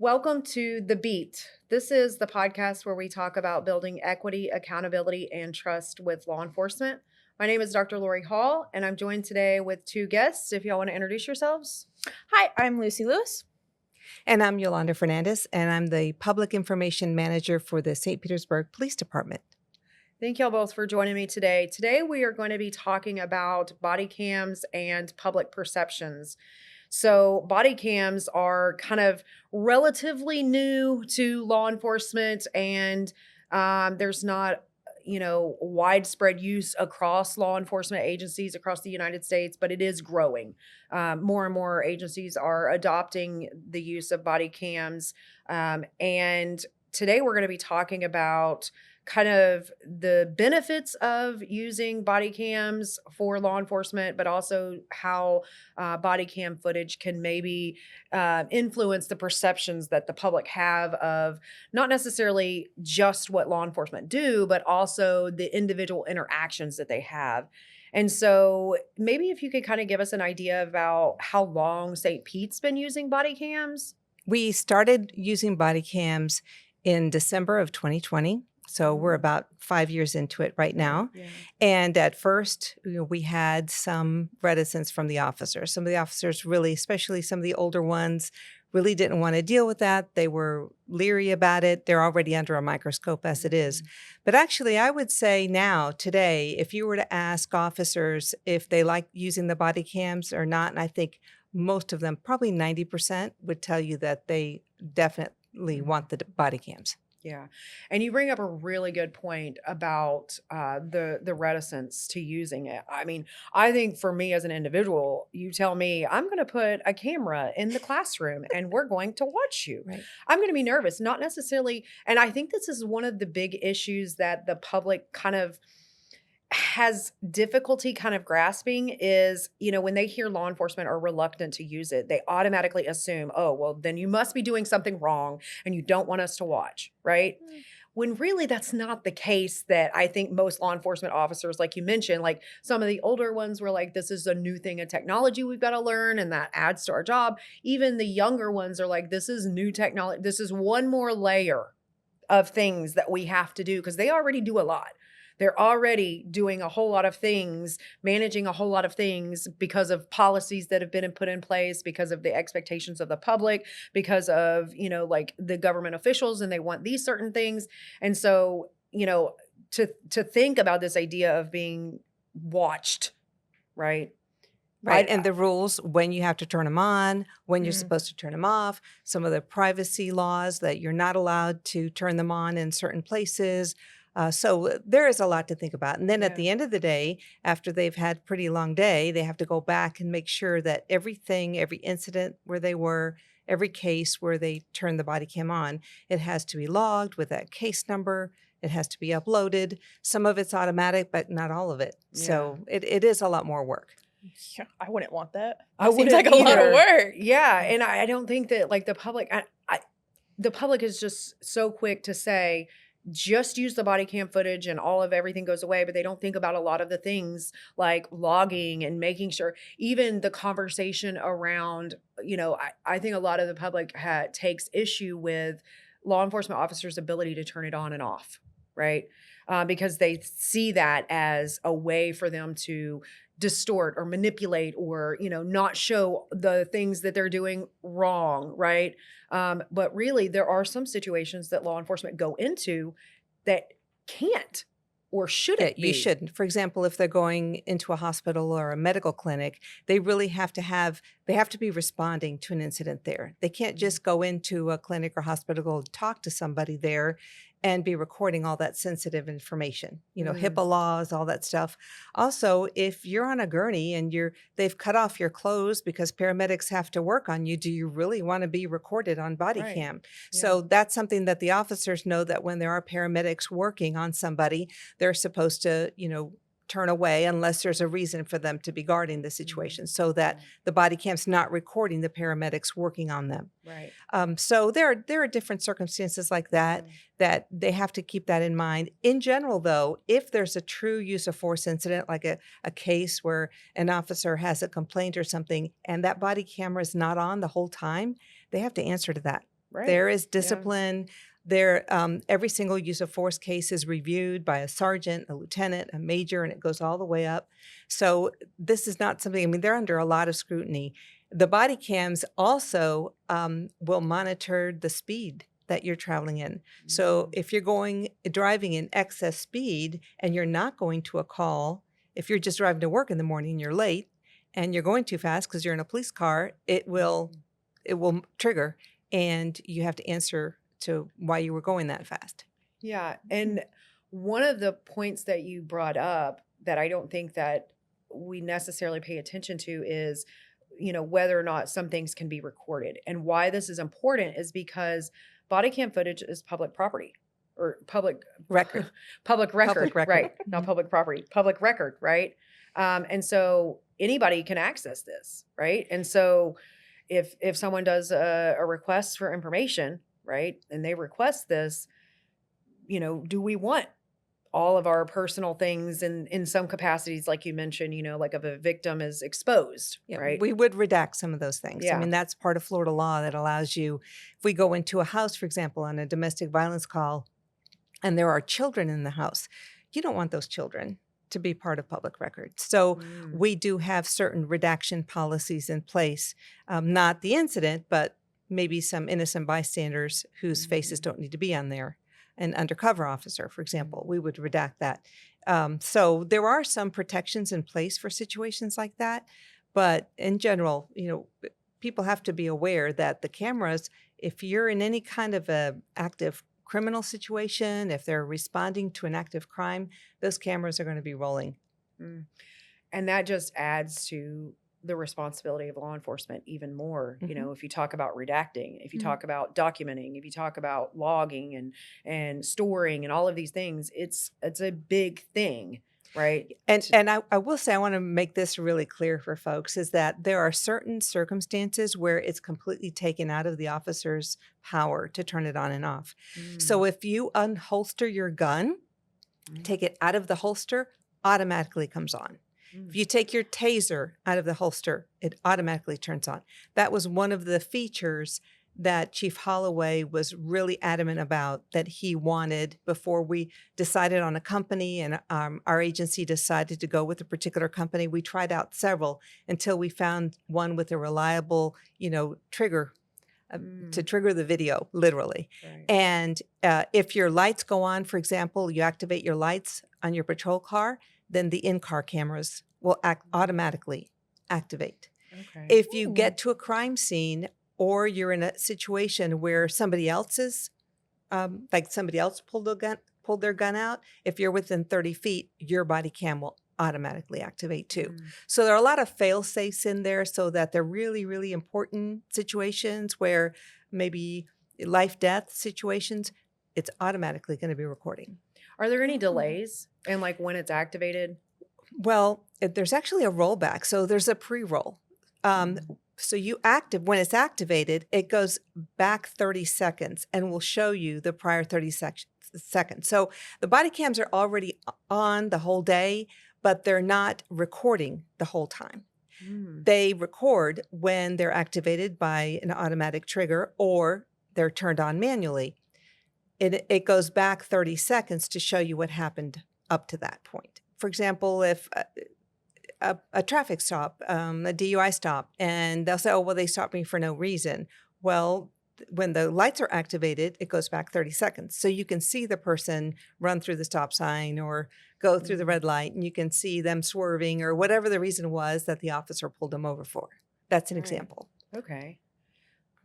Welcome to The Beat. This is the podcast where we talk about building equity, accountability, and trust with law enforcement. My name is Dr. Lori Hall, and I'm joined today with two guests. If y'all want to introduce yourselves. Hi, I'm Lucy Lewis. And I'm Yolanda Fernandez, and I'm the Public Information Manager for the St. Petersburg Police Department. Thank y'all both for joining me today. Today, we are going to be talking about body cams and public perceptions. So body cams are kind of relatively new to law enforcement, and there's not, widespread use across law enforcement agencies across the United States, but it is growing. More and more agencies are adopting the use of body cams. And today we're going to be talking about kind of the benefits of using body cams for law enforcement, but also how body cam footage can maybe influence the perceptions that the public have of not necessarily just what law enforcement do, but also the individual interactions that they have. And so maybe if you could kind of give us an idea about how long St. Pete's been using body cams. We started using body cams in December of 2020. So we're about 5 years into it right now. Yeah. And at first, we had some reticence from the officers. Some of the officers really, especially some of the older ones, really didn't want to deal with that. They were leery about it. They're already under a microscope as it is. But actually, I would say now, today, if you were to ask officers if they like using the body cams or not, and I think most of them, probably 90%, would tell you that they definitely want the body cams. Yeah. And you bring up a really good point about the reticence to using it. I mean, I think for me as an individual, you tell me I'm going to put a camera in the classroom and we're going to watch you. Right. I'm going to be nervous, not necessarily. And I think this is one of the big issues that the public kind of has difficulty kind of grasping is, when they hear law enforcement are reluctant to use it, they automatically assume, oh, well, then you must be doing something wrong and you don't want us to watch, right? When really that's not the case. That I think most law enforcement officers, like you mentioned, like some of the older ones were like, this is a new thing in technology we've got to learn and that adds to our job. Even the younger ones are like, this is new technology. This is one more layer of things that we have to do because they already do a lot. They're already doing a whole lot of things, managing a whole lot of things because of policies that have been put in place, because of the expectations of the public, because of, like the government officials, and they want these certain things. And so, to think about this idea of being watched, right? Right. And the rules, when you have to turn them on, when you're supposed to turn them off, some of the privacy laws that you're not allowed to turn them on in certain places. So there is a lot to think about. And then at the end of the day, after they've had a pretty long day, they have to go back and make sure that everything, every incident where they were, every case where they turned the body cam on, it has to be logged with that case number. It has to be uploaded. Some of it's automatic, but not all of it. Yeah. So it is a lot more work. Yeah, I wouldn't want that. I Seems wouldn't like a lot of either. work. Yeah. And I don't think that like the public, the public is just so quick to say, just use the body cam footage and all of everything goes away, but they don't think about a lot of the things like logging and making sure, even the conversation around, I think a lot of the public takes issue with law enforcement officers' ability to turn it on and off, right? Because they see that as a way for them to distort or manipulate or, not show the things that they're doing wrong, right? But really, there are some situations that law enforcement go into that can't or shouldn't be. You shouldn't. For example, if they're going into a hospital or a medical clinic, they really have to be responding to an incident there. They can't just go into a clinic or hospital, talk to somebody there and be recording all that sensitive information, HIPAA laws, all that stuff. Also, if you're on a gurney and they've cut off your clothes because paramedics have to work on you, do you really want to be recorded on body cam? Yeah. So that's something that the officers know, that when there are paramedics working on somebody, they're supposed to, turn away unless there's a reason for them to be guarding the situation, so that the body cam's not recording the paramedics working on them. Right. So there are different circumstances like that that they have to keep that in mind. In general, though, if there's a true use of force incident, like a case where an officer has a complaint or something, and that body camera is not on the whole time, they have to answer to that. Right. There is Yeah. discipline. There, every single use of force case is reviewed by a sergeant, a lieutenant, a major, and it goes all the way up. So this is not something. I mean, they're under a lot of scrutiny. The body cams also will monitor the speed that you're traveling in. So if you're driving in excess speed and you're not going to a call, if you're just driving to work in the morning and you're late and you're going too fast because you're in a police car, it will trigger, and you have to answer to why you were going that fast. Yeah. And one of the points that you brought up that I don't think that we necessarily pay attention to is, whether or not some things can be recorded. And why this is important is because body cam footage is public property or public Record. public record, Public record. right? Not public property, public record, right? And so anybody can access this, right? And so if someone does a request for information, right, and they request this, do we want all of our personal things in some capacities, like you mentioned, like if a victim is exposed, Yeah, right? we would redact some of those things. Yeah. I mean, that's part of Florida law that allows you, if we go into a house, for example, on a domestic violence call, and there are children in the house, you don't want those children to be part of public record. So we do have certain redaction policies in place, not the incident, but maybe some innocent bystanders whose faces don't need to be on there. An undercover officer, for example, we would redact that. So there are some protections in place for situations like that. But in general, people have to be aware that the cameras, if you're in any kind of a active criminal situation, if they're responding to an active crime, those cameras are going to be rolling. And that just adds to the responsibility of law enforcement even more. If you talk about redacting, if you talk about documenting, if you talk about logging and storing and all of these things, it's a big thing, right? And I will say, I want to make this really clear for folks, is that there are certain circumstances where it's completely taken out of the officer's power to turn it on and off. So if you unholster your gun, take it out of the holster, automatically comes on. If you take your taser out of the holster, it automatically turns on. That was one of the features that Chief Holloway was really adamant about, that he wanted before we decided on a company, and our agency decided to go with a particular company. We tried out several until we found one with a reliable, trigger to trigger the video, literally. Right. And if your lights go on, for example, you activate your lights on your patrol car, then the in-car cameras will automatically activate. Okay. If you get to a crime scene, or you're in a situation where somebody else is, like somebody else pulled their gun out, if you're within 30 feet, your body cam will automatically activate too. So there are a lot of fail-safes in there, so that they're really, really important situations where maybe life-death situations, it's automatically going to be recording. Are there any delays in like when it's activated? Well, there's actually a rollback. So there's a pre-roll. So when it's activated, it goes back 30 seconds and will show you the prior 30 seconds. So the body cams are already on the whole day, but they're not recording the whole time. They record when they're activated by an automatic trigger or they're turned on manually. It goes back 30 seconds to show you what happened up to that point. For example, if a traffic stop, a DUI stop, and they'll say, oh, well, they stopped me for no reason. Well, when the lights are activated, it goes back 30 seconds. So you can see the person run through the stop sign or go through the red light, and you can see them swerving or whatever the reason was that the officer pulled them over for. That's an example. Okay.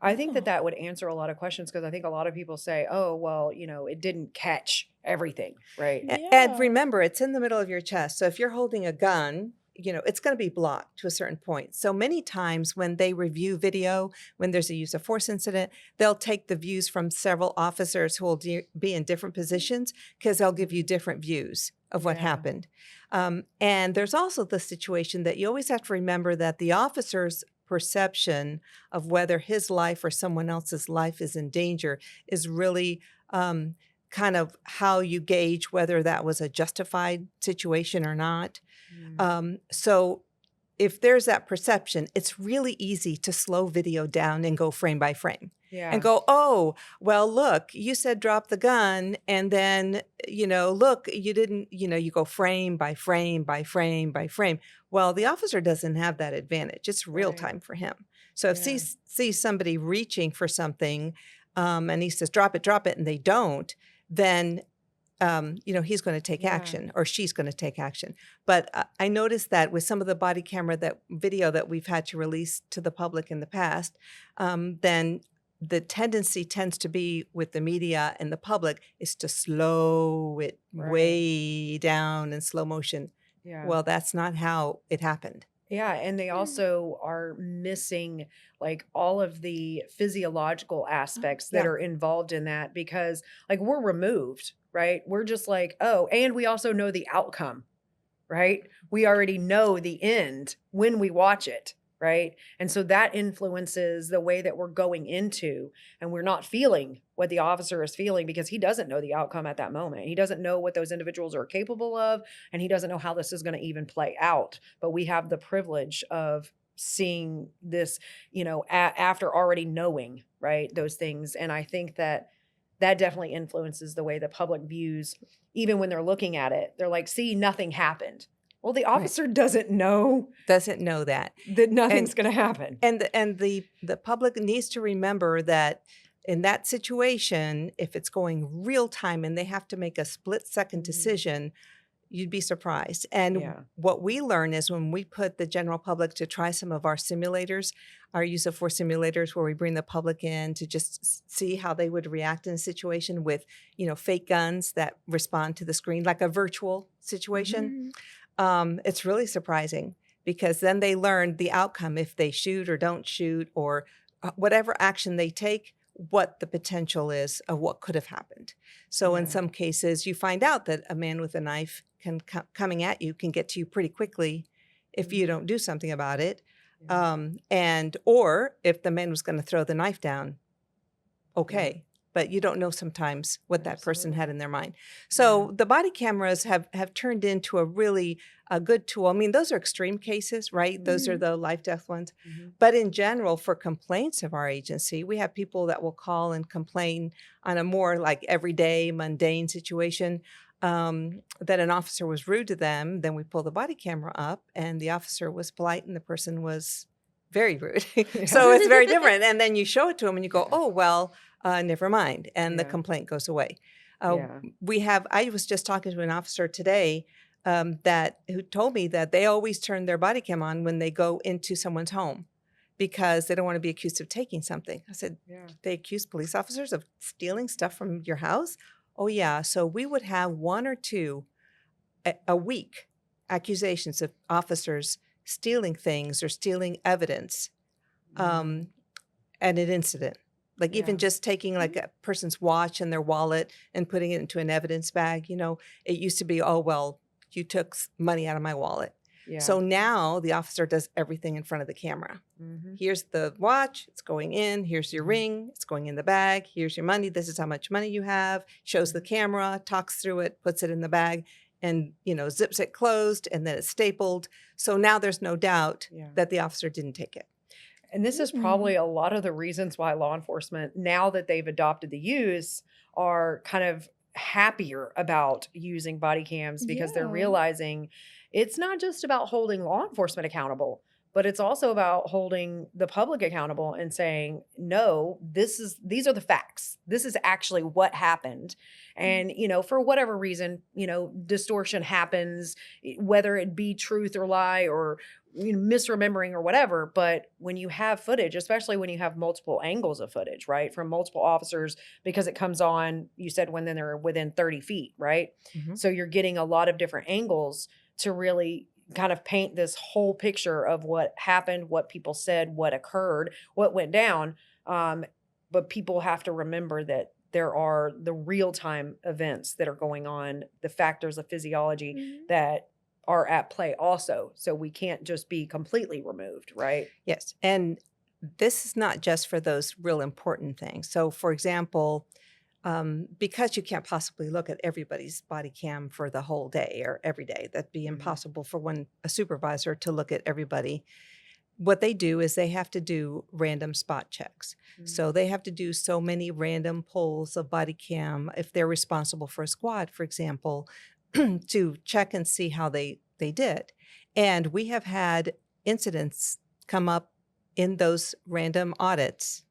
I think that would answer a lot of questions, because I think a lot of people say, oh, well, it didn't catch everything, right? And remember, it's in the middle of your chest. So if you're holding a gun, it's going to be blocked to a certain point. So many times when they review video, when there's a use of force incident, they'll take the views from several officers who will be in different positions, because they'll give you different views of what happened. And there's also the situation that you always have to remember that the officer's perception of whether his life or someone else's life is in danger is really kind of how you gauge whether that was a justified situation or not. So if there's that perception, it's really easy to slow video down and go frame by frame. Yeah. and go, oh, well, look, you said drop the gun. And then, look, you didn't, you go frame by frame by frame by frame. Well, the officer doesn't have that advantage. It's real Right. time for him. So if he Yeah. sees somebody reaching for something and he says, drop it, and they don't, then he's going to take Yeah. action or she's going to take action. But I noticed that with some of the body camera video that we've had to release to the public in the past, then the tendency tends to be with the media and the public is to slow it Right. way down in slow motion. Yeah. Well, that's not how it happened. Yeah, and they also are missing like all of the physiological aspects that Yeah, are involved in that because like we're removed, right? We're just like, oh, and we also know the outcome, right? We already know the end when we watch it, right? And so that influences the way that we're going into, and we're not feeling what the officer is feeling because he doesn't know the outcome at that moment. He doesn't know what those individuals are capable of, and he doesn't know how this is going to even play out. But we have the privilege of seeing this, after already knowing, right, those things. And I think that that definitely influences the way the public views, even when they're looking at it. They're like, see, nothing happened. Well, the right. officer doesn't know Doesn't know that. that nothing's And going to happen. the public needs to remember that in that situation, if it's going real time and they have to make a split second Mhm. decision, you'd be surprised. And Yeah. what we learn is when we put the general public to try some of our simulators, our use of force simulators, where we bring the public in to just see how they would react in a situation with, fake guns that respond to the screen, like a virtual situation. It's really surprising because then they learn the outcome if they shoot or don't shoot or whatever action they take, what the potential is of what could have happened. So in Yeah. some cases, you find out that a man with a knife coming at you can get to you pretty quickly if you Mhm. don't do something about it. Yeah. And or if the man was going to throw the knife down, Yeah. okay. But you don't know sometimes what that person had Absolutely. in their mind. Yeah. So the body cameras have turned into a good tool. I mean, those are extreme cases, right? Those are Mhm. the life death ones. Mhm. But in general, for complaints of our agency, we have people that will call and complain on a more like everyday mundane situation, that an officer was rude to them. Then we pull the body camera up and the officer was polite and the person was very rude. So Yeah. it's very different. And then you show it to them and you go, Yeah. oh, well, never mind. And the Yeah. complaint goes away. Uh, Yeah. I was just talking to an officer today who told me that they always turn their body cam on when they go into someone's home because they don't want to be accused of taking something. I said, Yeah. they accuse police officers of stealing stuff from your house? Oh, yeah. So we would have one or two a week accusations of officers stealing things or stealing evidence Yeah. at an incident. Like even Yeah. just taking like a person's watch and their wallet and putting it into an evidence bag. It used to be, oh, well, you took money out of my wallet. Yeah. So now the officer does everything in front of the camera. Mhm. Here's the watch, it's going in. Here's your Mhm. ring, it's going in the bag. Here's your money. This is how much money you have. Shows the camera, talks through it, puts it in the bag, and zips it closed, and then it's stapled. So now there's no doubt Yeah. that the officer didn't take it. And this is Mhm. probably a lot of the reasons why law enforcement, now that they've adopted the use, are kind of happier about using body cams because they're Yeah. realizing it's not just about holding law enforcement accountable, but it's also about holding the public accountable and saying, no, these are the facts. This is actually what happened. And, for whatever reason, distortion happens, whether it be truth or lie or misremembering or whatever. But when you have footage, especially when you have multiple angles of footage, right, from multiple officers, because it comes on, you said when then they're within 30 feet, right? Mhm. So you're getting a lot of different angles to really kind of paint this whole picture of what happened, what people said, what occurred, what went down. But people have to remember that there are the real time events that are going on, the factors of physiology Mhm. that are at play also. So we can't just be completely removed, right? Yes. And this is not just for those real important things. So, for example, because you can't possibly look at everybody's body cam for the whole day or every day, that'd be Mhm. impossible for a supervisor to look at everybody. what they do is they have to do random spot checks. So they have to do so many random pulls of body cam if they're responsible for a squad, for example, to check and see how they did. And we have had incidents come up in those random audits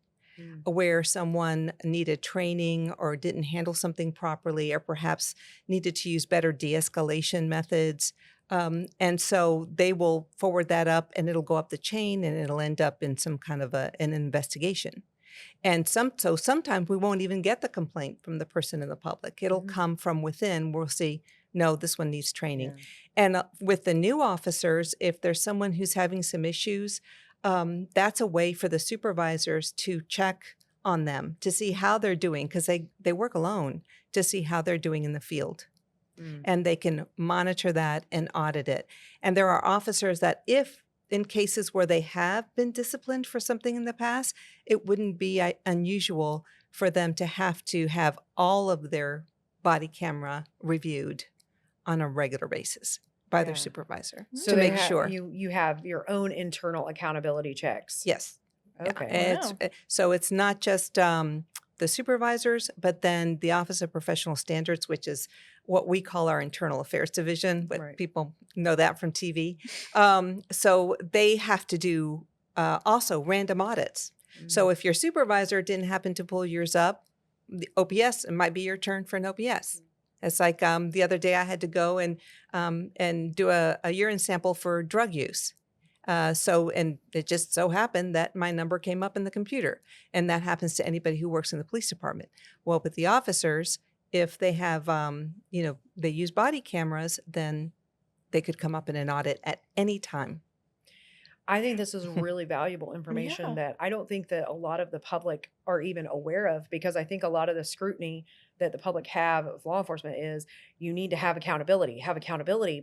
where someone needed training or didn't handle something properly, or perhaps needed to use better de-escalation methods. And so they will forward that up and it'll go up the chain and it'll end up in some kind of an investigation. And so sometimes we won't even get the complaint from the person in the public. It'll come from within. We'll see, no, this one needs training. Yeah. And with the new officers, if there's someone who's having some issues, that's a way for the supervisors to check on them to see how they're doing, because they work alone, to see how they're doing in the field. And they can monitor that and audit it. And there are officers that if in cases where they have been disciplined for something in the past, it wouldn't be unusual for them to have all of their body camera reviewed on a regular basis by their supervisor So to they make sure. you have your own internal accountability checks. Yes. Yeah. Okay. So it's not just the supervisors, but then the Office of Professional Standards, which is what we call our Internal Affairs Division, but people know that from TV. So they have to do also random audits. So if your supervisor didn't happen to pull yours up, the OPS, it might be your turn for an OPS. It's like the other day I had to go and do a urine sample for drug use. And it just so happened that my number came up in the computer, and that happens to anybody who works in the police department. Well, with the officers, if they have, they use body cameras, then they could come up in an audit at any time. I think this is really valuable information that I don't think that a lot of the public are even aware of, because I think a lot of the scrutiny that the public have of law enforcement is you need to have accountability,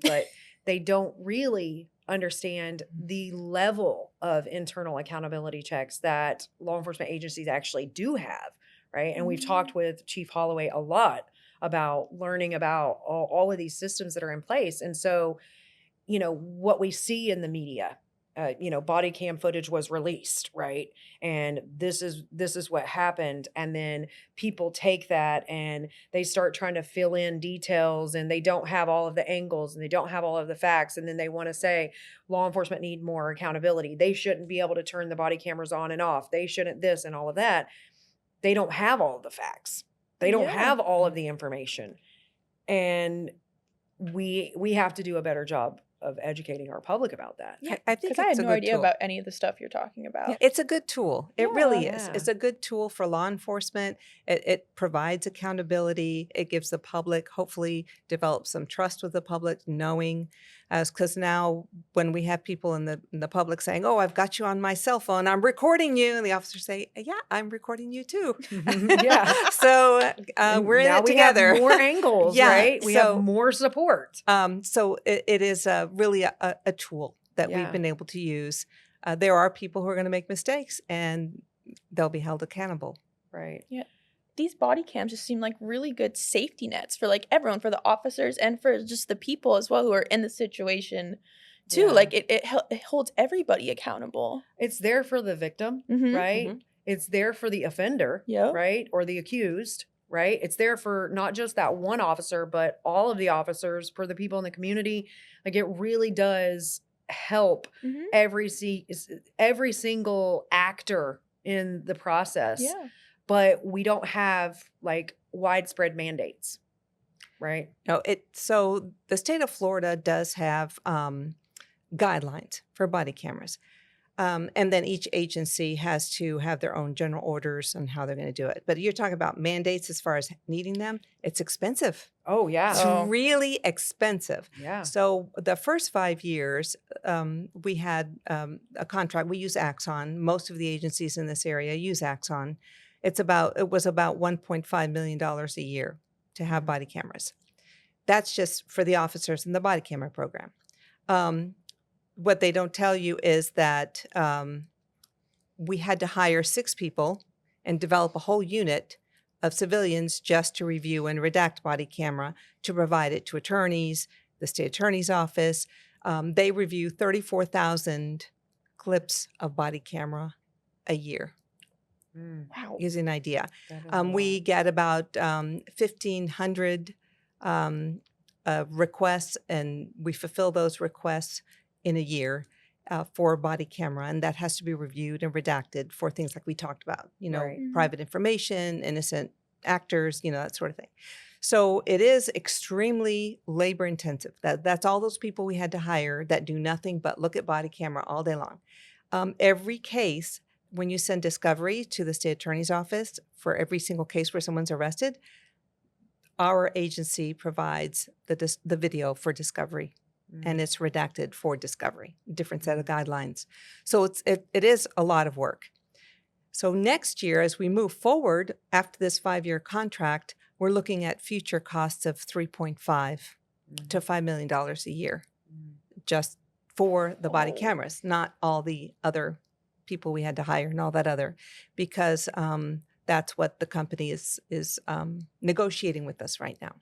but they don't really understand the level of internal accountability checks that law enforcement agencies actually do have, right? And we've talked with Chief Holloway a lot about learning about all of these systems that are in place. And so, what we see in the media, body cam footage was released, right? And this is what happened. And then people take that and they start trying to fill in details, and they don't have all of the angles and they don't have all of the facts. And then they want to say law enforcement need more accountability. They shouldn't be able to turn the body cameras on and off. They shouldn't this and all of that. They don't have all of the facts. They don't have all of the information. And we have to do a better job of educating our public about that. Yeah, I think because I had it's a no good idea tool. about any of the stuff you're talking about. Yeah, it's a good tool. It really is. Yeah. It's a good tool for law enforcement. It provides accountability. It gives the public, hopefully, develop some trust with the public, knowing, because now when we have people in the public saying, "Oh, I've got you on my cell phone. I'm recording you," and the officers say, "Yeah, I'm recording you too." Yeah. So we're in now it together. We have more angles, Yeah, right? We have more support. So it is really a tool that we've been able to use. There are people who are going to make mistakes, and they'll be held accountable. Right. Yeah. These body cams just seem like really good safety nets for like everyone, for the officers and for just the people as well who are in the situation too. Yeah. Like it holds everybody accountable. It's there for the victim, right? It's there for the offender, right? Or the accused, right? It's there for not just that one officer, but all of the officers, for the people in the community. Like, it really does help every single actor in the process. Yeah. But we don't have like widespread mandates, right? No, so the state of Florida does have guidelines for body cameras. And then each agency has to have their own general orders on how they're going to do it. But you're talking about mandates as far as needing them. It's expensive. Oh, yeah. It's really expensive. Yeah. So the first 5 years, we had a contract. We use Axon. Most of the agencies in this area use Axon. It was about $1.5 million a year to have body cameras. That's just for the officers in the body camera program. What they don't tell you is that we had to hire 6 people and develop a whole unit of civilians just to review and redact body camera, to provide it to attorneys, the state attorney's office. They review 34,000 clips of body camera a year. Mm, Wow. Gives you an idea. that is a We lot. get about 1,500 um, requests, and we fulfill those requests in a year for body camera, and that has to be reviewed and redacted for things like we talked about, Right. Mhm. private information, innocent actors, that sort of thing. So it is extremely labor intensive. That's all those people we had to hire that do nothing but look at body camera all day long. Every case, when you send discovery to the state attorney's office for every single case where someone's arrested, our agency provides the video for discovery, and Mm, it's redacted for discovery, different set of guidelines. So it is a lot of work. So next year, as we move forward after this 5-year contract, we're looking at future costs of $3.5 to $5 million a year, mm. just for the body Whoa. cameras, not all the other people we had to hire and all that other, because that's what the company is negotiating with us right now.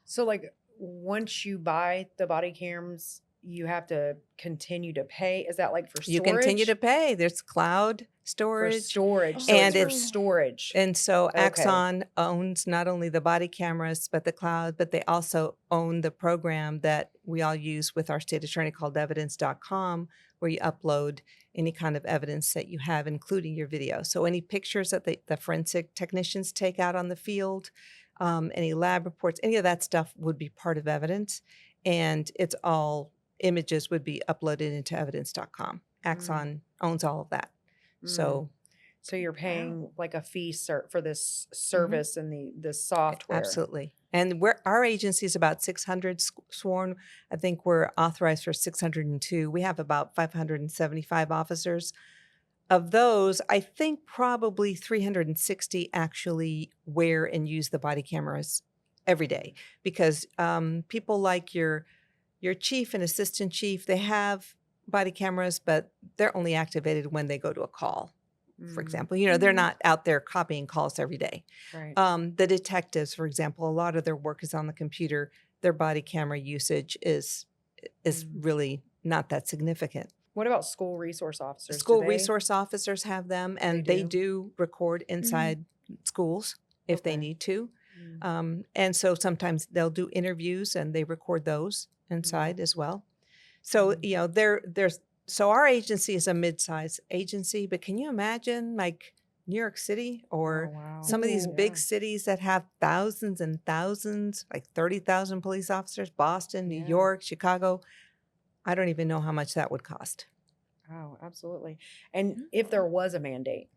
So, like, once you buy the body cams, you have to continue to pay. Is that like for You continue to storage? pay. There's cloud For storage, storage. So and it's for it's storage. and so Okay. Axon owns not only the body cameras but the cloud, but they also own the program that we all use with our state attorney called evidence.com, where you upload any kind of evidence that you have, including your video. So any pictures that the forensic technicians take out on the field, any lab reports, any of that stuff would be part of evidence, and it's all images would be uploaded into evidence.com. Axon owns all of that. Mm. So So you're paying like a fee for this Mhm. service and the software. absolutely. And our agency is about 600 sworn. I think we're authorized for 602. We have about 575 officers. Of those, I think probably 360 actually wear and use the body cameras every day, because people like your chief and assistant chief, they have body cameras, but they're only activated when they go to a call, for Mm, example. They're Mhm. not out there copying calls every day. right. The detectives, for example, a lot of their work is on the computer. Their body camera usage is Mm. really not that significant. What about school resource officers? Do School they? resource officers have them, and they do? do record inside schools if they Okay. need to. Mm, And so sometimes they'll do interviews and they record those inside as well. So, mm. so our agency is a mid-sized agency, but can you imagine like New York City Oh, or wow. some of these Ooh. big Yeah. cities that have thousands and thousands, like 30,000 police officers, Boston, New Yeah. York, Chicago? I don't even know how much that would cost. Oh, absolutely. And Mhm. if there was a mandate,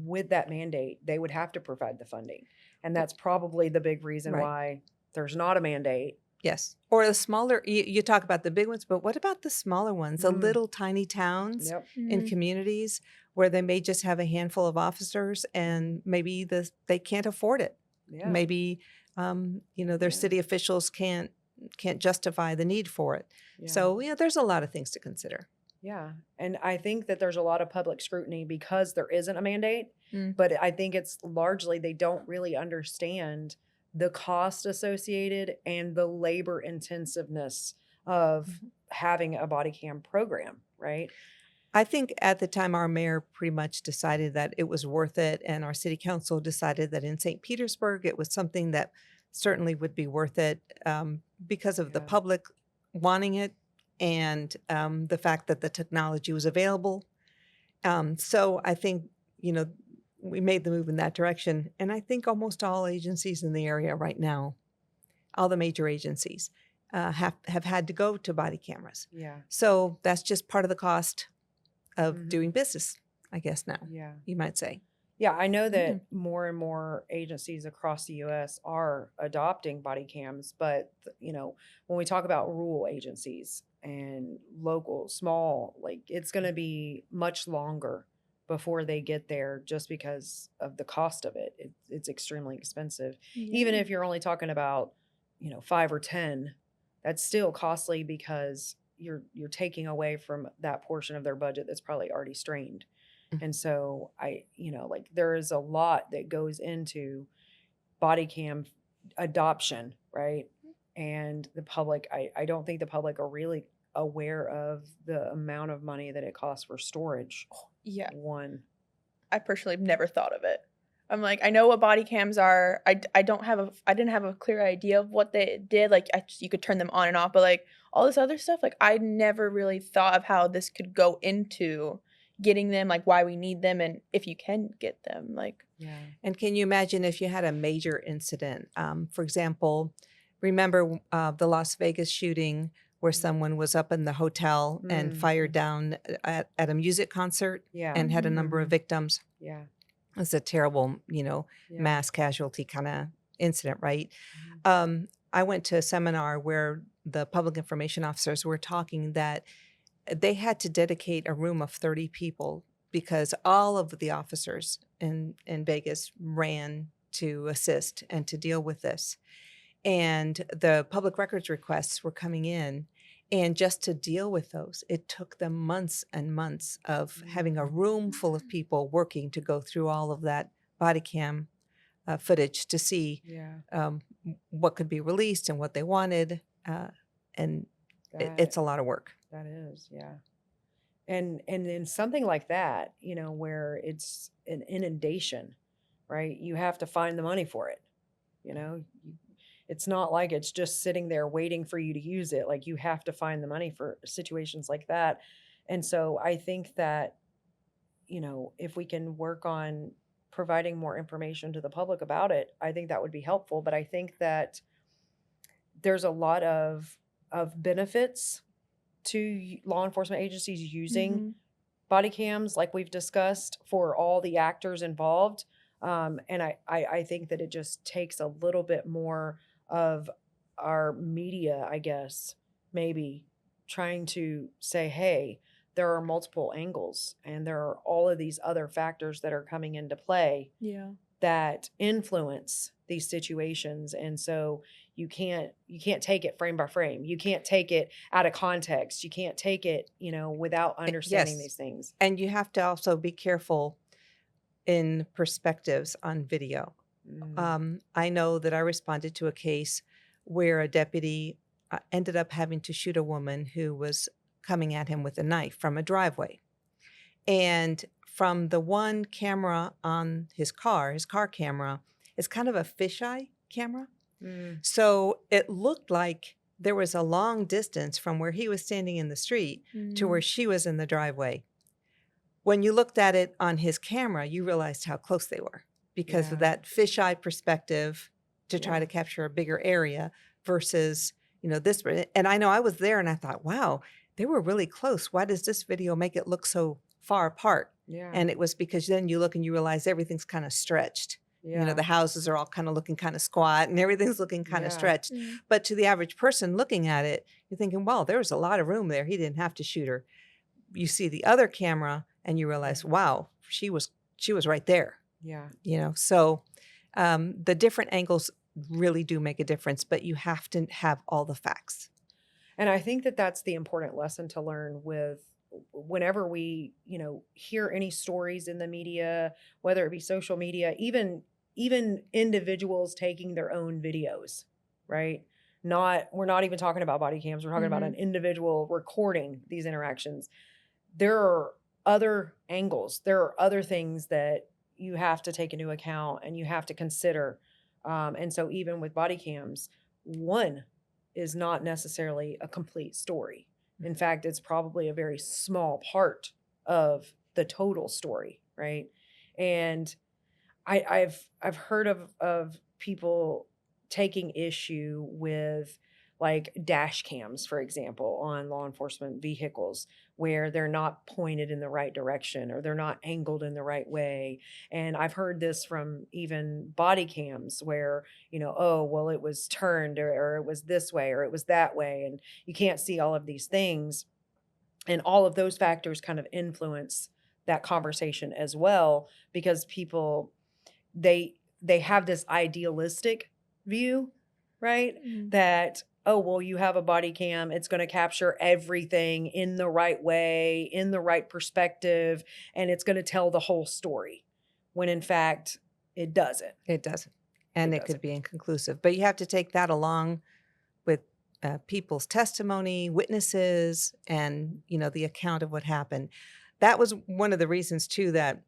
with that mandate, they would have to provide the funding. And that's probably the big reason Right. why there's not a mandate. Yes. Or the smaller, you talk about the big ones, but what about the smaller ones, the Mm. little tiny towns Yep. in Mhm. communities where they may just have a handful of officers and maybe they can't afford it. Yeah. Maybe their Yeah. city officials can't justify the need for it. Yeah. So there's a lot of things to consider. Yeah. And I think that there's a lot of public scrutiny because there isn't a mandate, Mm. but I think it's largely they don't really understand the cost associated and the labor intensiveness of Mhm. having a body cam program, right? I think at the time our mayor pretty much decided that it was worth it, and our city council decided that in St. Petersburg it was something that certainly would be worth it, because of the Yeah. public wanting it, and the fact that the technology was available. So I think we made the move in that direction, and I think almost all agencies in the area right now, all the major agencies, have had to go to body cameras. Yeah. So that's just part of the cost of Mhm. doing business, I guess now, Yeah. you might say. Yeah, I know that more and more agencies across the US are adopting body cams, but when we talk about rural agencies and local, small, like it's going to be much longer before they get there just because of the cost of it. It's extremely expensive. Even Yeah. if you're only talking about, 5 or 10, that's still costly because you're taking away from that portion of their budget that's probably already strained. And so like there is a lot that goes into body cam adoption, right? And the public, I don't think the public are really aware of the amount of money that it costs for storage. Yeah. One. I personally have never thought of it. I'm like, I know what body cams are. I don't have a I didn't have a clear idea of what they did. Like, you could turn them on and off, but like all this other stuff, like I never really thought of how this could go into getting them, like why we need them, and if you can get them, like Yeah. And can you imagine if you had a major incident? For example, remember the Las Vegas shooting where someone was up in the hotel and fired down at a music concert Yeah. and had a number of victims? Yeah. It's a terrible, Yeah. mass casualty kind of incident, right? I went to a seminar where the public information officers were talking that they had to dedicate a room of 30 people because all of the officers in Vegas ran to assist and to deal with this. And the public records requests were coming in. And just to deal with those, it took them months and months of having a room full of people working to go through all of that body cam footage to see Yeah. what could be released and what they wanted. And it's a lot of work. That is, yeah. And in something like that, where it's an inundation, right? You have to find the money for it. It's not like it's just sitting there waiting for you to use it. Like you have to find the money for situations like that. And so I think that, if we can work on providing more information to the public about it, I think that would be helpful. But I think that there's a lot of benefits to law enforcement agencies using body cams, like we've discussed, for all the actors involved. And I think that it just takes a little bit more of our media, I guess, maybe trying to say, hey, there are multiple angles and there are all of these other factors that are coming into play that influence these situations. And so you can't take it frame by frame. You can't take it out of context. You can't take it, without understanding Yes. these things. And you have to also be careful in perspectives on video. I know that I responded to a case where a deputy ended up having to shoot a woman who was coming at him with a knife from a driveway. And from the one camera on his car camera is kind of a fisheye camera. So it looked like there was a long distance from where he was standing in the street to where she was in the driveway. When you looked at it on his camera, you realized how close they were because of that fisheye perspective to try to capture a bigger area versus, this. And I know I was there and I thought, wow, they were really close. Why does this video make it look so far apart? Yeah. And it was because then you look and you realize everything's kind of stretched. The houses are all kind of looking kind of squat and everything's looking kind of stretched. But to the average person looking at it, you're thinking, well, there was a lot of room there. He didn't have to shoot her. You see the other camera and you realize, wow, she was right there. Yeah. So the different angles really do make a difference, but you have to have all the facts. And I think that that's the important lesson to learn with whenever we, hear any stories in the media, whether it be social media, even individuals taking their own videos, right? We're not even talking about body cams. We're talking about an individual recording these interactions. There are other angles. There are other things that you have to take into account and you have to consider. And so even with body cams, one is not necessarily a complete story. In fact, it's probably a very small part of the total story, right? And I've heard of people taking issue with like dash cams, for example, on law enforcement vehicles where they're not pointed in the right direction or they're not angled in the right way. And I've heard this from even body cams where, oh, well, it was turned or it was this way or it was that way. And you can't see all of these things. And all of those factors kind of influence that conversation as well, because people, they have this idealistic view, right? That, oh, well, you have a body cam, it's going to capture everything in the right way, in the right perspective, and it's going to tell the whole story. When in fact, it doesn't. It doesn't. And it could be inconclusive. But you have to take that along with people's testimony, witnesses, and the account of what happened. That was one of the reasons too that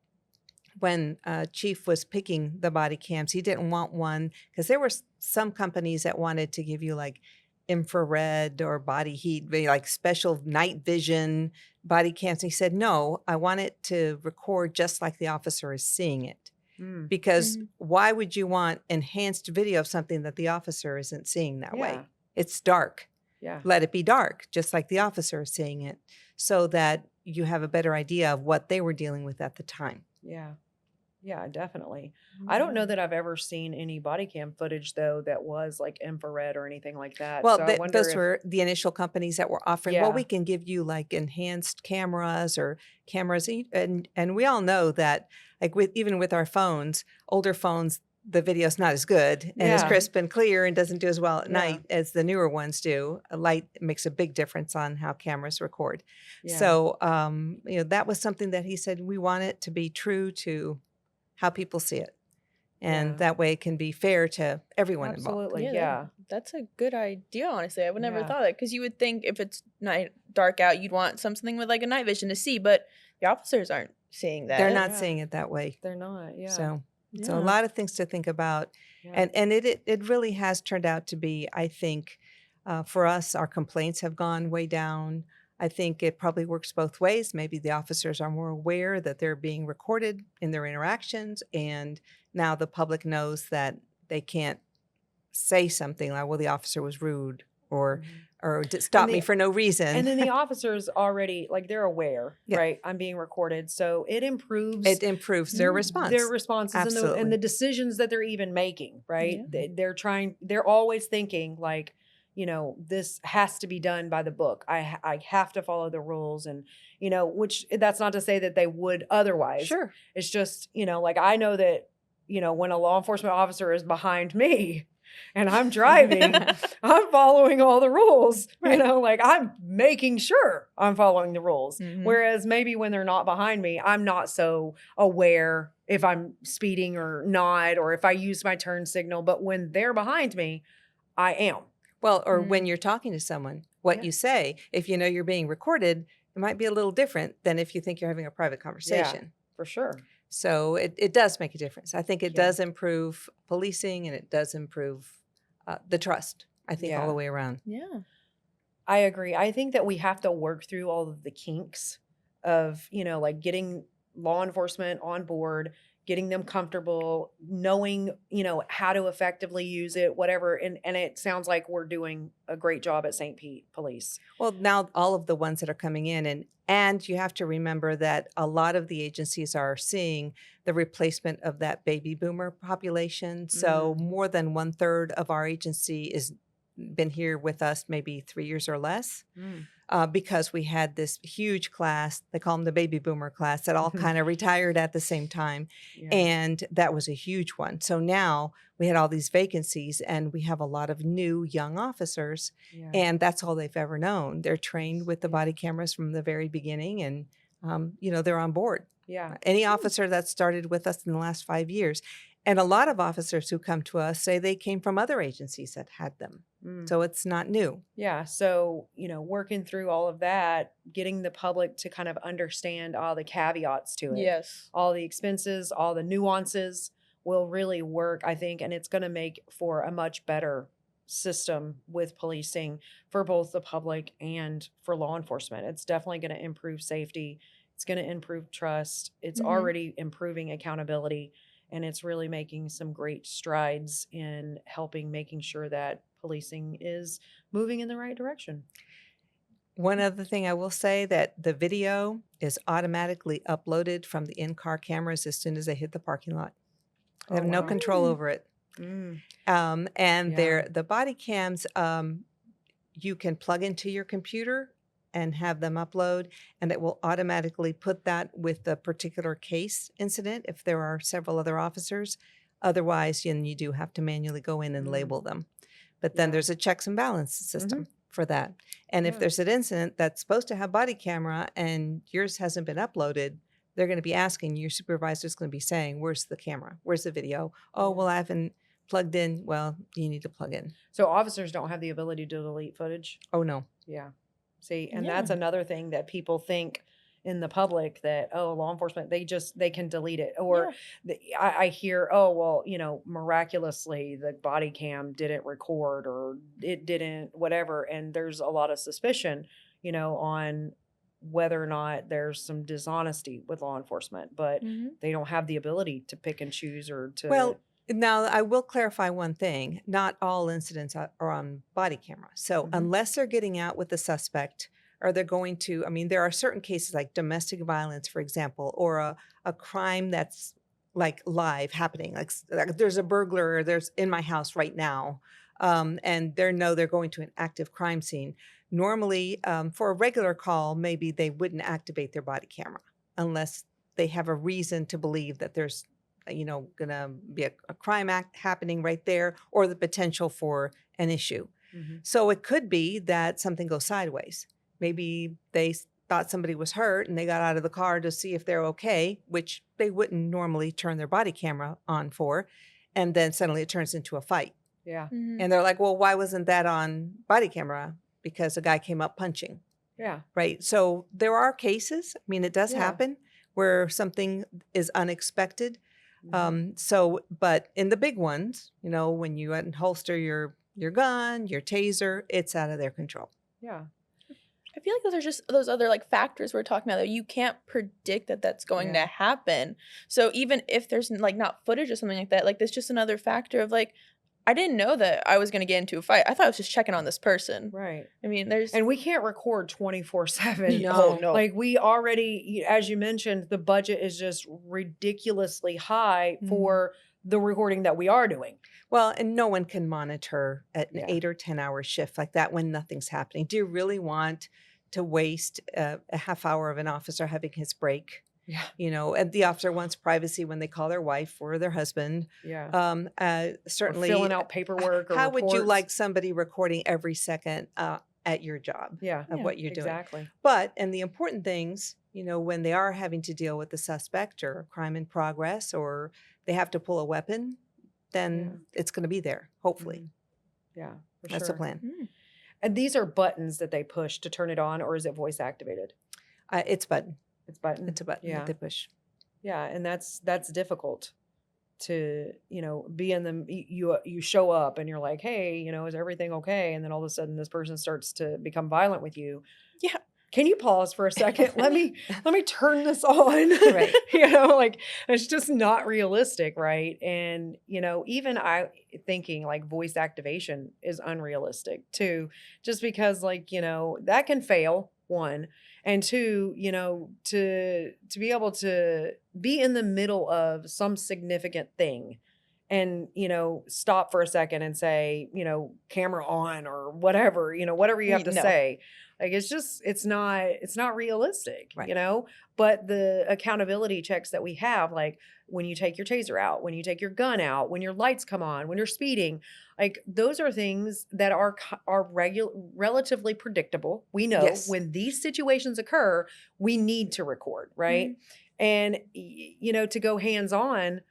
when Chief was picking the body cams, he didn't want one because there were some companies that wanted to give you like infrared or body heat, like special night vision body cams. And he said, no, I want it to record just like the officer is seeing it. Mm. Because why would you want enhanced video of something that the officer isn't seeing that Yeah. way? It's dark. Yeah. Let it be dark, just like the officer is seeing it, so that you have a better idea of what they were dealing with at the time. Yeah. Yeah, definitely. I don't know that I've ever seen any body cam footage though that was like infrared or anything like that. Well, So I wonder those if, were the initial companies that were offering, well, yeah, we can give you like enhanced cameras or cameras. And we all know that like even with our phones, older phones, the video's not as good and as yeah, crisp and clear and doesn't do as well at yeah, night as the newer ones do. A light makes a big difference on how cameras record. yeah, So, that was something that he said, we want it to be true to how people see it. And yeah. that way it can be fair to everyone involved. Absolutely. Yeah, Yeah. that's a good idea. Honestly, I would never Yeah. thought of it because you would think if it's night dark out, you'd want something with like a night vision to see, but the officers aren't seeing that. They're not Yeah. seeing it that way. They're not. Yeah. So a Yeah. lot of things to think about. Yeah. And it really has turned out to be, I think, for us, our complaints have gone way down. I think it probably works both ways. Maybe the officers are more aware that they're being recorded in their interactions, and now the public knows that they can't say something like, well, the officer was rude or stop me the- for no reason. And then the officers already, like, they're aware, Yeah. right? I'm being recorded. So it improves It improves their response. their responses and Absolutely. the decisions that they're even making, right? Yeah. They're always thinking like, this has to be done by the book. I have to follow the rules, and which that's not to say that they would otherwise. Sure. It's just, like I know that, when a law enforcement officer is behind me and I'm driving, I'm following all the rules, Right. like I'm making sure I'm following the rules. Mhm. Whereas maybe when they're not behind me, I'm not so aware if I'm speeding or not, or if I use my turn signal. But when they're behind me, I am. Well, or when you're talking to someone, what Yeah. you say, if you know you're being recorded, it might be a little different than if you think you're having a private conversation. For sure. So it does make a difference. I think it Yeah. does improve policing, and it does improve the trust, I think, all Yeah. the way around. Yeah. I agree. I think that we have to work through all of the kinks of, like getting law enforcement on board, getting them comfortable, knowing, how to effectively use it, whatever. And it sounds like we're doing a great job at St. Pete Police. Well, now all of the ones that are coming in, and you have to remember that a lot of the agencies are seeing the replacement of that baby boomer population. So more than 1/3 of our agency is been here with us maybe 3 years or less. Because we had this huge class, they call them the baby boomer class, that all kind of retired at the same time. Yeah. And that was a huge one. So now we had all these vacancies, and we have a lot of new young officers, Yeah. and that's all they've ever known. They're trained with the body cameras from the very beginning, and they're on board. Yeah. Any officer that started with us in the last 5 years. And a lot of officers who come to us say they came from other agencies that had them. So it's not new. Yeah. So, working through all of that, getting the public to kind of understand all the caveats to it. Yes. All the expenses, all the nuances will really work, I think. And it's going to make for a much better system with policing for both the public and for law enforcement. It's definitely going to improve safety. It's going to improve trust. It's already improving accountability. And it's really making some great strides in helping making sure that policing is moving in the right direction. One other thing I will say, that the video is automatically uploaded from the in-car cameras as soon as they hit the parking lot. They have no wow. control over it. Mm. And Yeah. the body cams, you can plug into your computer and have them upload, and it will automatically put that with the particular case incident if there are several other officers. Otherwise, then you do have to manually go in and label them. But then Yeah. there's a checks and balances system for that. And if Yeah. there's an incident that's supposed to have body camera and yours hasn't been uploaded, they're going to be asking, your supervisor's going to be saying, where's the camera? Where's the video? Oh, well, I haven't plugged in, well, you need to plug in. So officers don't have the ability to delete footage. Oh, no. Yeah. See, and Yeah. that's another thing that people think in the public that, oh, law enforcement, they can delete it. Or I hear, oh, well, miraculously the body cam didn't record or it didn't, whatever. And there's a lot of suspicion, on whether or not there's some dishonesty with law enforcement, but Mm-hmm. they don't have the ability to pick and choose or to. Well, now I will clarify one thing. Not all incidents are on body camera. So Mhm. unless they're getting out with the suspect or they're going to, I mean, there are certain cases like domestic violence, for example, or a crime that's like live happening. Like there's a burglar, there's in my house right now. And they're going to an active crime scene. Normally, for a regular call, maybe they wouldn't activate their body camera unless they have a reason to believe that there's gonna be a crime act happening right there or the potential for an issue. Mhm. So it could be that something goes sideways. Maybe they thought somebody was hurt and they got out of the car to see if they're okay, which they wouldn't normally turn their body camera on for. And then suddenly it turns into a fight. Yeah. Mm-hmm. And they're like, well, why wasn't that on body camera? Because a guy came up punching. Yeah. Right. So there are cases, I mean, it does Yeah. happen where something is unexpected. Mhm. But in the big ones, when you holster your gun, your taser, it's out of their control. Yeah. I feel like those are just those other like factors we're talking about that you can't predict that that's going Yeah. to happen. So even if there's like not footage or something like that, like there's just another factor of like, I didn't know that I was going to get into a fight. I thought I was just checking on this person. Right. I mean, there's And we can't record 24/7. No. no. Like we already, as you mentioned, the budget is just ridiculously high Mhm. for the recording that we are doing. Well, and no one can monitor at an Yeah. 8 or 10-hour shift like that when nothing's happening. Do you really want to waste a half hour of an officer having his break? Yeah. And the officer wants privacy when they call their wife or their husband. Yeah. Or Certainly, filling out paperwork or how would you reports. like somebody recording every second at your job Yeah. of what you're doing? Exactly. But, and the important things, when they are having to deal with the suspect or a crime in progress or they have to pull a weapon, then it's going to be there, hopefully. Mhm. Yeah. For That's sure. the plan. Mm. And these are buttons that they push to turn it on, or is it voice activated? It's button. It's button. It's a button Yeah. that they push. Yeah, and that's difficult to, be in the you show up and you're like, "Hey, is everything okay?" And then all of a sudden this person starts to become violent with you. Yeah. Can you pause for a second? Let me turn this on. Right. Like it's just not realistic, right? And, even I thinking like voice activation is unrealistic too, just because like, that can fail, one. And two, to be able to be in the middle of some significant thing and, stop for a second and say, camera on or whatever, whatever you have to No. say. Like it's not realistic, Right. But the accountability checks that we have, like when you take your taser out, when you take your gun out, when your lights come on, when you're speeding, like those are things that are relatively predictable. We know Yes. when these situations occur, we need to record, right? Mhm. And to go hands on,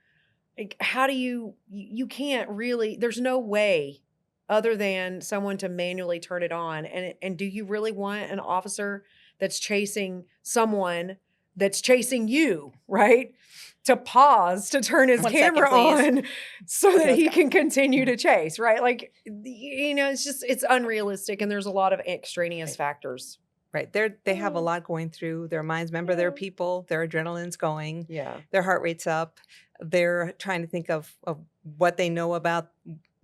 like how do you can't really, there's no way other than someone to manually turn it on. And do you really want an officer that's chasing someone that's chasing you, right? To pause to turn his 1 second, camera please. on so that let's he go. can continue to chase, right? Like, it's unrealistic and there's a lot of extraneous Right. factors. Right. They have a Oh. lot going through their minds. Remember, they're Yeah. people, their adrenaline's going, Yeah. their heart rate's up. They're trying to think of what they know about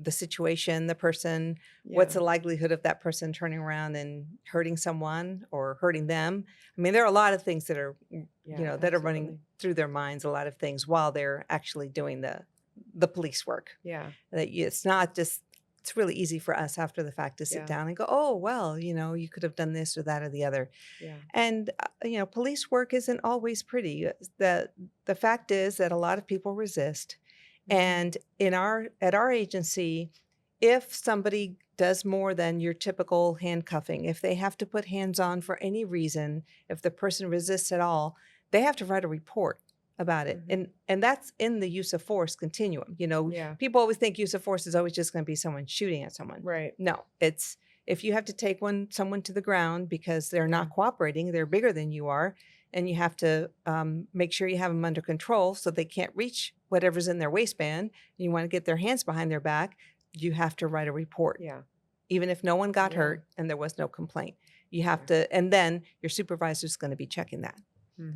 the situation, the person, what's Yeah. the likelihood of that person turning around and hurting someone or hurting them. I mean, there are a lot of things that are, Yeah, that are running absolutely. through their minds, a lot of things while they're actually doing the police work. Yeah. It's not just, it's really easy for us after the fact to sit Yeah. down and go, oh, well, you could have done this or that or the other. Yeah. And, police work isn't always pretty. The fact is that a lot of people resist. Mhm. And at our agency, if somebody does more than your typical handcuffing, if they have to put hands on for any reason, if the person resists at all, they have to write a report about it. And that's in the use of force continuum. Yeah. People always think use of force is always just going to be someone shooting at someone. Right. No, it's if you have to take someone to the ground because they're not cooperating, they're bigger than you are, and you have to make sure you have them under control so they can't reach whatever's in their waistband. You want to get their hands behind their back, you have to write a report. Yeah. Even if no one got hurt and there was no complaint. You have to, and then your supervisor is going to be checking that.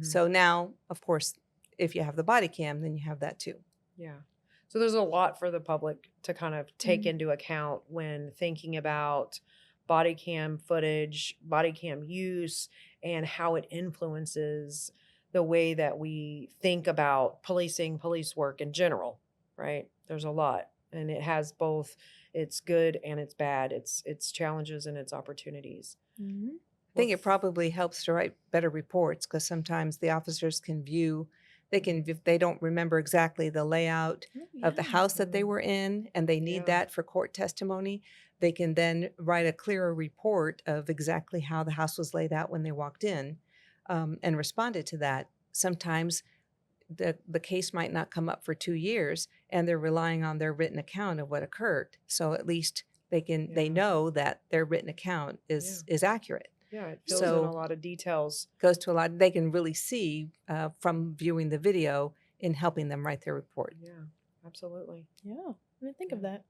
So now, of course, if you have the body cam, then you have that too. Yeah. So there's a lot for the public to kind of take into account when thinking about body cam footage, body cam use, and how it influences the way that we think about policing, police work in general, right? There's a lot, and it has both its good and its bad, its challenges and its opportunities. I think it probably helps to write better reports because sometimes the officers can view, if they don't remember exactly the layout of the house that they were in and they need that for court testimony, they can then write a clearer report of exactly how the house was laid out when they walked in and responded to that. Sometimes the case might not come up for 2 years and they're relying on their written account of what occurred. So at least they know that their written account is accurate. Yeah, it fills in a lot of details. Goes to a lot. They can really see from viewing the video in helping them write their report. Yeah, absolutely. Yeah, I didn't think of that.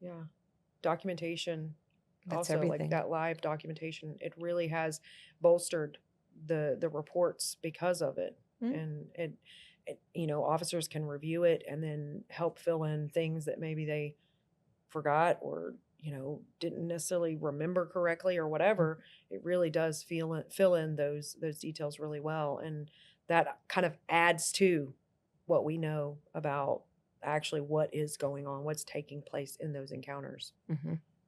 Yeah, documentation. That's also, everything. like that live documentation, it really has bolstered the reports because of it, and it officers can review it and then help fill in things that maybe they forgot or didn't necessarily remember correctly or whatever. It really does fill in those details really well, and that kind of adds to what we know about actually what is going on, what's taking place in those encounters.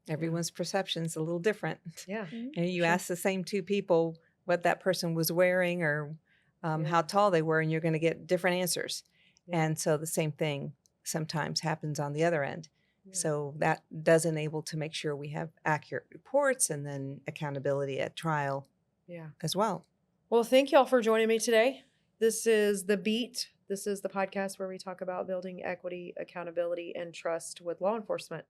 Everyone's perception is a little different. Yeah. And you ask the same two people what that person was wearing or how tall they were, and you're going to get different answers. And so the same thing sometimes happens on the other end. So that does enable to make sure we have accurate reports and then accountability at trial as well. Well, thank y'all for joining me today. This is The Beat. This is the podcast where we talk about building equity, accountability, and trust with law enforcement.